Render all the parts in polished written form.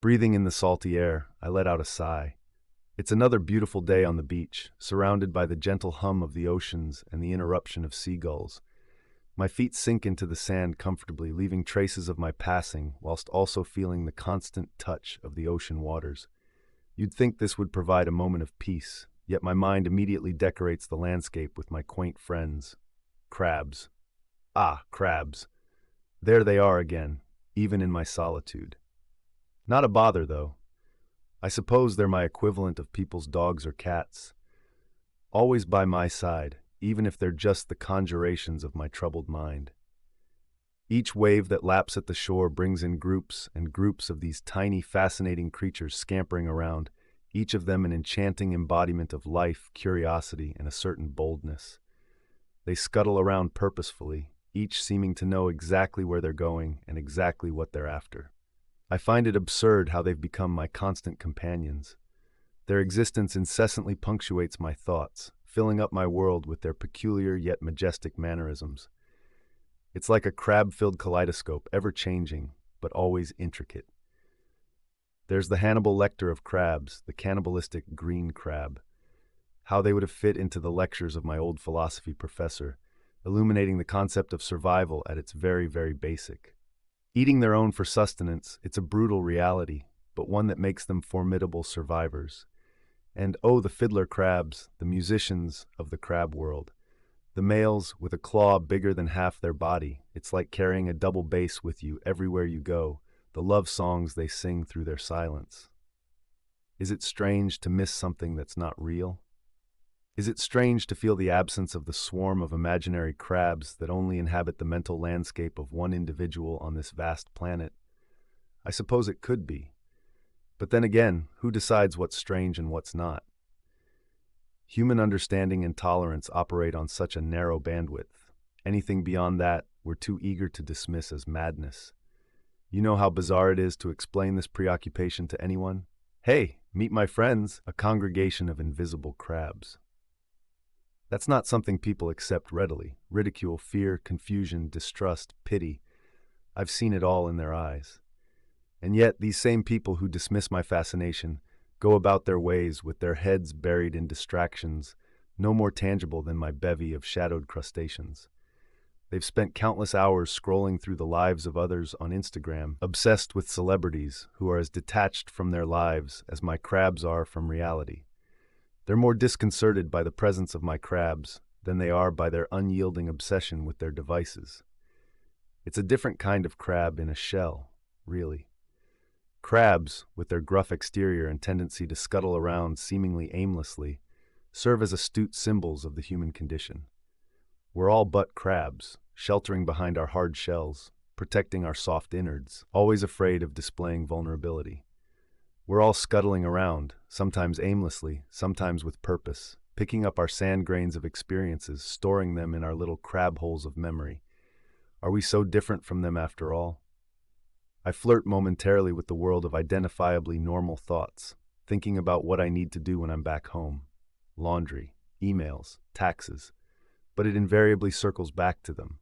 Breathing in the salty air, I let out a sigh. It's another beautiful day on the beach, surrounded by the gentle hum of the oceans and the interruption of seagulls. My feet sink into the sand comfortably, leaving traces of my passing, whilst also feeling the constant touch of the ocean waters. You'd think this would provide a moment of peace, yet my mind immediately decorates the landscape with my quaint friends. Crabs. Ah, crabs. There they are again, even in my solitude. Not a bother, though. I suppose they're my equivalent of people's dogs or cats. Always by my side, even if they're just the conjurations of my troubled mind. Each wave that laps at the shore brings in groups and groups of these tiny, fascinating creatures scampering around, each of them an enchanting embodiment of life, curiosity, and a certain boldness. They scuttle around purposefully, each seeming to know exactly where they're going and exactly what they're after. I find it absurd how they've become my constant companions. Their existence incessantly punctuates my thoughts, filling up my world with their peculiar yet majestic mannerisms. It's like a crab-filled kaleidoscope, ever-changing, but always intricate. There's the Hannibal Lecter of crabs, the cannibalistic green crab. How they would have fit into the lectures of my old philosophy professor, illuminating the concept of survival at its very, very basic. Eating their own for sustenance, it's a brutal reality, but one that makes them formidable survivors. And oh, the fiddler crabs, the musicians of the crab world. The males, with a claw bigger than half their body, it's like carrying a double bass with you everywhere you go, the love songs they sing through their silence. Is it strange to miss something that's not real? Is it strange to feel the absence of the swarm of imaginary crabs that only inhabit the mental landscape of one individual on this vast planet? I suppose it could be. But then again, who decides what's strange and what's not? Human understanding and tolerance operate on such a narrow bandwidth. Anything beyond that, we're too eager to dismiss as madness. You know how bizarre it is to explain this preoccupation to anyone? Hey, meet my friends, a congregation of invisible crabs. That's not something people accept readily. Ridicule, fear, confusion, distrust, pity. I've seen it all in their eyes. And yet, these same people who dismiss my fascination go about their ways with their heads buried in distractions, no more tangible than my bevy of shadowed crustaceans. They've spent countless hours scrolling through the lives of others on Instagram, obsessed with celebrities who are as detached from their lives as my crabs are from reality. They're more disconcerted by the presence of my crabs than they are by their unyielding obsession with their devices. It's a different kind of crab in a shell, really. Crabs, with their gruff exterior and tendency to scuttle around seemingly aimlessly, serve as astute symbols of the human condition. We're all but crabs, sheltering behind our hard shells, protecting our soft innards, always afraid of displaying vulnerability. We're all scuttling around, sometimes aimlessly, sometimes with purpose, picking up our sand grains of experiences, storing them in our little crab holes of memory. Are we so different from them after all? I flirt momentarily with the world of identifiably normal thoughts, thinking about what I need to do when I'm back home. Laundry, emails, taxes. But it invariably circles back to them.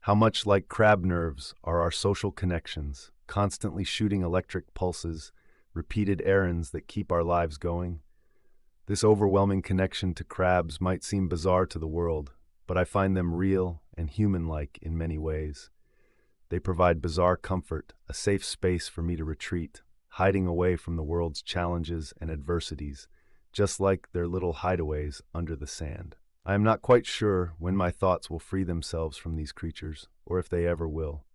How much like crab nerves are our social connections, constantly shooting electric pulses, repeated errands that keep our lives going. This overwhelming connection to crabs might seem bizarre to the world, but I find them real and human-like in many ways. They provide bizarre comfort, a safe space for me to retreat, hiding away from the world's challenges and adversities, just like their little hideaways under the sand. I am not quite sure when my thoughts will free themselves from these creatures, or if they ever will.